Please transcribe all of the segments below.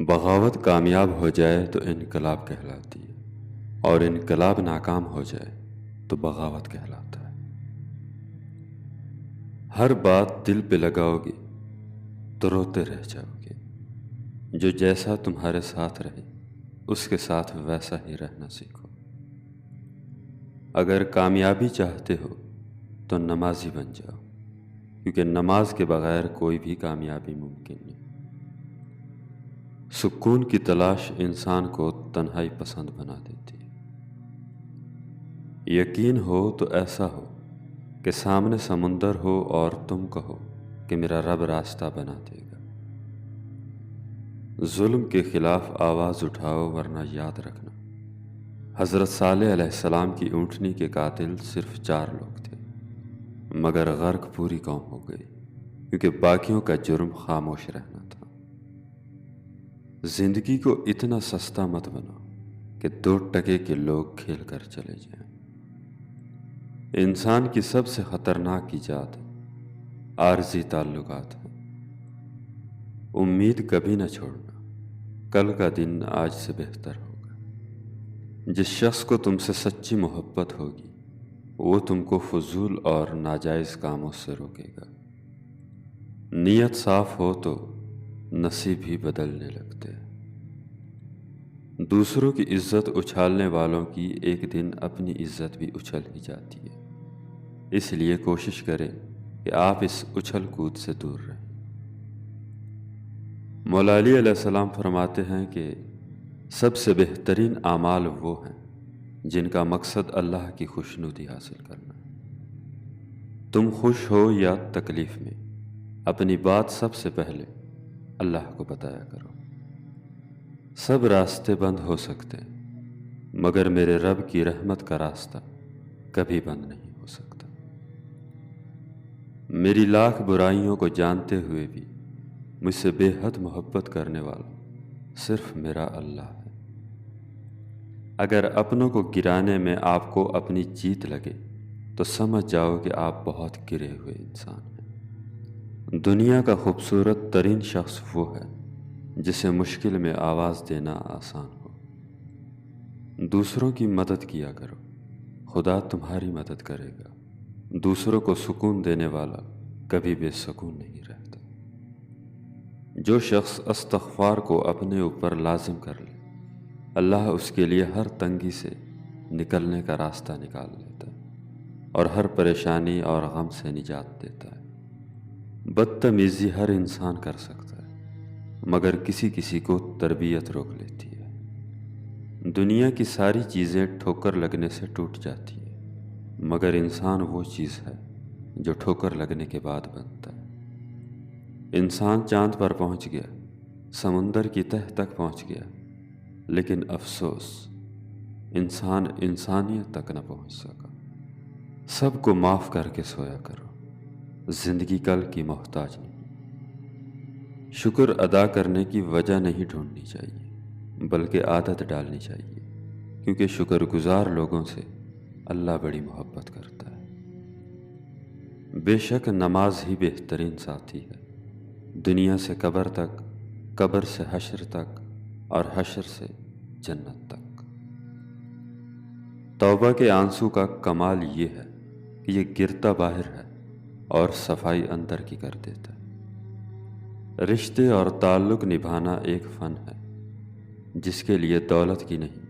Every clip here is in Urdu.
بغاوت کامیاب ہو جائے تو انقلاب کہلاتی ہے، اور انقلاب ناکام ہو جائے تو بغاوت کہلاتا ہے۔ ہر بات دل پہ لگاؤ گے تو روتے رہ جاؤ گے۔ جو جیسا تمہارے ساتھ رہے اس کے ساتھ ویسا ہی رہنا سیکھو۔ اگر کامیابی چاہتے ہو تو نمازی بن جاؤ، کیونکہ نماز کے بغیر کوئی بھی کامیابی ممکن نہیں۔ سکون کی تلاش انسان کو تنہائی پسند بنا دیتی ہے۔ یقین ہو تو ایسا ہو کہ سامنے سمندر ہو اور تم کہو کہ میرا رب راستہ بنا دے گا۔ ظلم کے خلاف آواز اٹھاؤ، ورنہ یاد رکھنا حضرت صالح علیہ السلام کی اونٹنی کے قاتل صرف 4 لوگ تھے، مگر غرق پوری قوم ہو گئی، کیونکہ باقیوں کا جرم خاموش رہنا تھا۔ زندگی کو اتنا سستا مت بناؤ کہ 2 ٹکے کے لوگ کھیل کر چلے جائیں۔ انسان کی سب سے خطرناک ایجاد عارضی تعلقات ہیں۔ امید کبھی نہ چھوڑنا، کل کا دن آج سے بہتر ہوگا۔ جس شخص کو تم سے سچی محبت ہوگی وہ تم کو فضول اور ناجائز کاموں سے روکے گا۔ نیت صاف ہو تو نصیب ہی بدلنے لگتے ہیں۔ دوسروں کی عزت اچھالنے والوں کی ایک دن اپنی عزت بھی اچھل ہی جاتی ہے، اس لیے کوشش کریں کہ آپ اس اچھل کود سے دور رہیں۔ مولا علی علیہ السلام فرماتے ہیں کہ سب سے بہترین اعمال وہ ہیں جن کا مقصد اللہ کی خوشنودی حاصل کرنا ہے۔ تم خوش ہو یا تکلیف میں، اپنی بات سب سے پہلے اللہ کو بتایا کرو۔ سب راستے بند ہو سکتے ہیں، مگر میرے رب کی رحمت کا راستہ کبھی بند نہیں ہو سکتا۔ میری لاکھ برائیوں کو جانتے ہوئے بھی مجھ سے بے حد محبت کرنے والا صرف میرا اللہ ہے۔ اگر اپنوں کو گرانے میں آپ کو اپنی جیت لگے تو سمجھ جاؤ کہ آپ بہت گرے ہوئے انسان ہیں۔ دنیا کا خوبصورت ترین شخص وہ ہے جسے مشکل میں آواز دینا آسان ہو۔ دوسروں کی مدد کیا کرو، خدا تمہاری مدد کرے گا۔ دوسروں کو سکون دینے والا کبھی بے سکون نہیں رہتا۔ جو شخص استغفار کو اپنے اوپر لازم کر لے، اللہ اس کے لیے ہر تنگی سے نکلنے کا راستہ نکال لیتا ہے اور ہر پریشانی اور غم سے نجات دیتا ہے۔ بدتمیزی ہر انسان کر سکتا ہے، مگر کسی کو تربیت روک لیتی ہے۔ دنیا کی ساری چیزیں ٹھوکر لگنے سے ٹوٹ جاتی ہیں، مگر انسان وہ چیز ہے جو ٹھوکر لگنے کے بعد بنتا ہے۔ انسان چاند پر پہنچ گیا، سمندر کی تہہ تک پہنچ گیا، لیکن افسوس انسان انسانیت تک نہ پہنچ سکا۔ سب کو معاف کر کے سویا کرو، زندگی کل کی محتاج نہیں۔ شکر ادا کرنے کی وجہ نہیں ڈھونڈنی چاہیے، بلکہ عادت ڈالنی چاہیے، کیونکہ شکر گزار لوگوں سے اللہ بڑی محبت کرتا ہے۔ بے شک نماز ہی بہترین ساتھی ہے، دنیا سے قبر تک، قبر سے حشر تک، اور حشر سے جنت تک۔ توبہ کے آنسو کا کمال یہ ہے کہ یہ گرتا باہر ہے اور صفائی اندر کی کر دیتا ہے۔ رشتے اور تعلق نبھانا ایک فن ہے جس کے لیے دولت کی نہیں،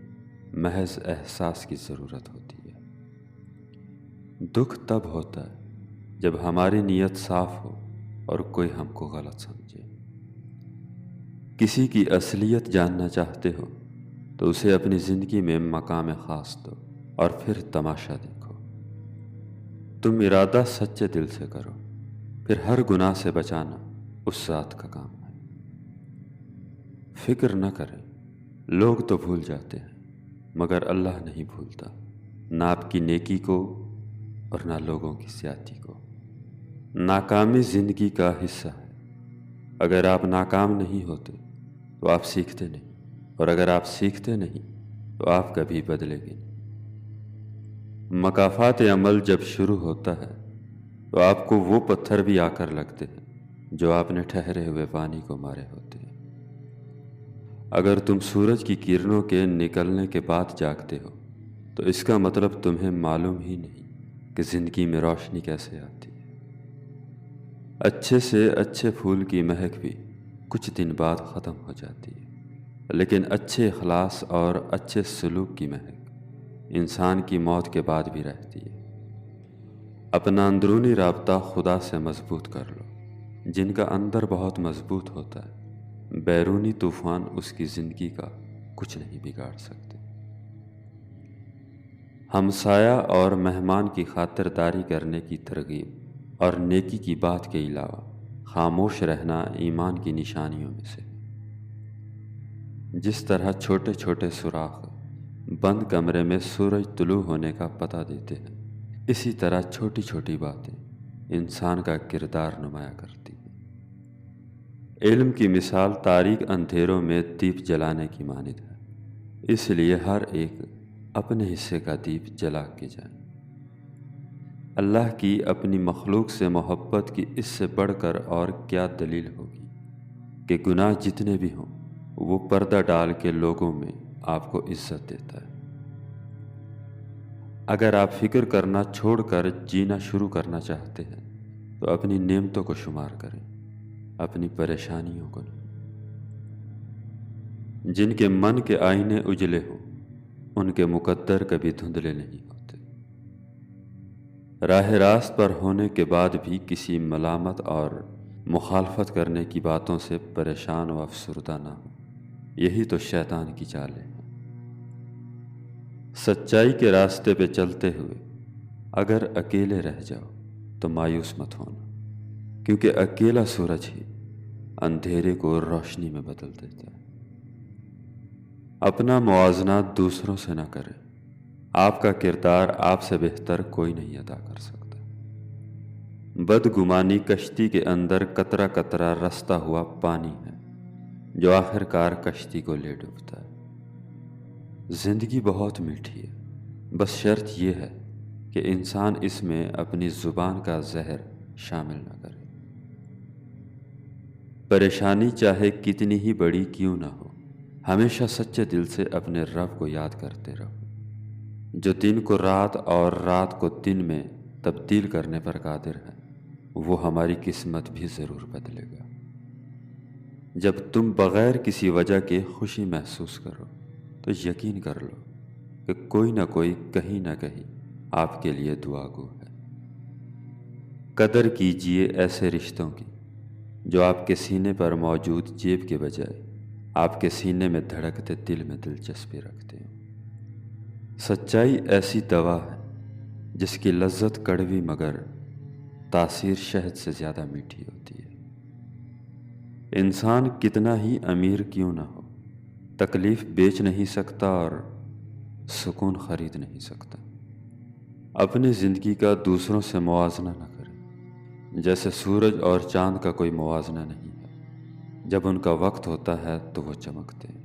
محض احساس کی ضرورت ہوتی ہے۔ دکھ تب ہوتا ہے جب ہماری نیت صاف ہو اور کوئی ہم کو غلط سمجھے۔ کسی کی اصلیت جاننا چاہتے ہو تو اسے اپنی زندگی میں مقام خاص دو اور پھر تماشا دیکھو۔ تم ارادہ سچے دل سے کرو، پھر ہر گناہ سے بچانا اس ذات کا کام ہے۔ فکر نہ کریں، لوگ تو بھول جاتے ہیں مگر اللہ نہیں بھولتا، نہ آپ کی نیکی کو اور نہ لوگوں کی زیادتی کو۔ ناکامی زندگی کا حصہ ہے۔ اگر آپ ناکام نہیں ہوتے تو آپ سیکھتے نہیں، اور اگر آپ سیکھتے نہیں تو آپ کبھی بدلیں گے نہیں۔ مکافات عمل جب شروع ہوتا ہے تو آپ کو وہ پتھر بھی آ کر لگتے ہیں جو آپ نے ٹھہرے ہوئے پانی کو مارے ہوتے ہیں۔ اگر تم سورج کی کرنوں کے نکلنے کے بعد جاگتے ہو تو اس کا مطلب تمہیں معلوم ہی نہیں کہ زندگی میں روشنی کیسے آتی ہے۔ اچھے سے اچھے پھول کی مہک بھی کچھ دن بعد ختم ہو جاتی ہے، لیکن اچھے اخلاص اور اچھے سلوک کی مہک انسان کی موت کے بعد بھی رہتی ہے۔ اپنا اندرونی رابطہ خدا سے مضبوط کر لو۔ جن کا اندر بہت مضبوط ہوتا ہے، بیرونی طوفان اس کی زندگی کا کچھ نہیں بگاڑ سکتے۔ ہمسایہ اور مہمان کی خاطرداری کرنے کی ترغیب اور نیکی کی بات کے علاوہ خاموش رہنا ایمان کی نشانیوں میں سے ہے۔ جس طرح چھوٹے چھوٹے سوراخ بند کمرے میں سورج طلوع ہونے کا پتہ دیتے ہیں، اسی طرح چھوٹی چھوٹی باتیں انسان کا کردار نمایاں کرتی ہیں۔ علم کی مثال تاریک اندھیروں میں دیپ جلانے کی مانند ہے، اس لیے ہر ایک اپنے حصے کا دیپ جلا کے جائے۔ اللہ کی اپنی مخلوق سے محبت کی اس سے بڑھ کر اور کیا دلیل ہوگی کہ گناہ جتنے بھی ہوں وہ پردہ ڈال کے لوگوں میں آپ کو عزت دیتا ہے۔ اگر آپ فکر کرنا چھوڑ کر جینا شروع کرنا چاہتے ہیں تو اپنی نعمتوں کو شمار کریں، اپنی پریشانیوں کو نہیں۔ جن کے من کے آئینے اجلے ہوں ان کے مقدر کبھی دھندلے نہیں ہوتے۔ راہ راست پر ہونے کے بعد بھی کسی ملامت اور مخالفت کرنے کی باتوں سے پریشان و افسردہ نہ ہو، یہی تو شیطان کی چالیں ہیں۔ سچائی کے راستے پہ چلتے ہوئے اگر اکیلے رہ جاؤ تو مایوس مت ہونا، کیونکہ اکیلا سورج ہی اندھیرے کو روشنی میں بدل دیتا ہے۔ اپنا موازنہ دوسروں سے نہ کریں، آپ کا کردار آپ سے بہتر کوئی نہیں ادا کر سکتا۔ بدگمانی کشتی کے اندر قطرہ قطرہ رستا ہوا پانی ہے جو آخر کار کشتی کو لے ڈوبتا ہے۔ زندگی بہت میٹھی ہے، بس شرط یہ ہے کہ انسان اس میں اپنی زبان کا زہر شامل نہ کرے۔ پریشانی چاہے کتنی ہی بڑی کیوں نہ ہو، ہمیشہ سچے دل سے اپنے رب کو یاد کرتے رہو، جو دن کو رات اور رات کو دن میں تبدیل کرنے پر قادر ہے۔ وہ ہماری قسمت بھی ضرور بدلے گا۔ جب تم بغیر کسی وجہ کے خوشی محسوس کرو تو یقین کر لو کہ کوئی نہ کوئی کہیں نہ کہیں آپ کے لیے دعا گو ہے۔ قدر کیجیے ایسے رشتوں کی جو آپ کے سینے پر موجود جیب کے بجائے آپ کے سینے میں دھڑکتے دل میں دلچسپی رکھتے ہیں۔ سچائی ایسی دوا ہے جس کی لذت کڑوی مگر تاثیر شہد سے زیادہ میٹھی ہوتی ہے۔ انسان کتنا ہی امیر کیوں نہ ہو، تکلیف بیچ نہیں سکتا اور سکون خرید نہیں سکتا۔ اپنی زندگی کا دوسروں سے موازنہ نہ کریں، جیسے سورج اور چاند کا کوئی موازنہ نہیں ہے، جب ان کا وقت ہوتا ہے تو وہ چمکتے ہیں۔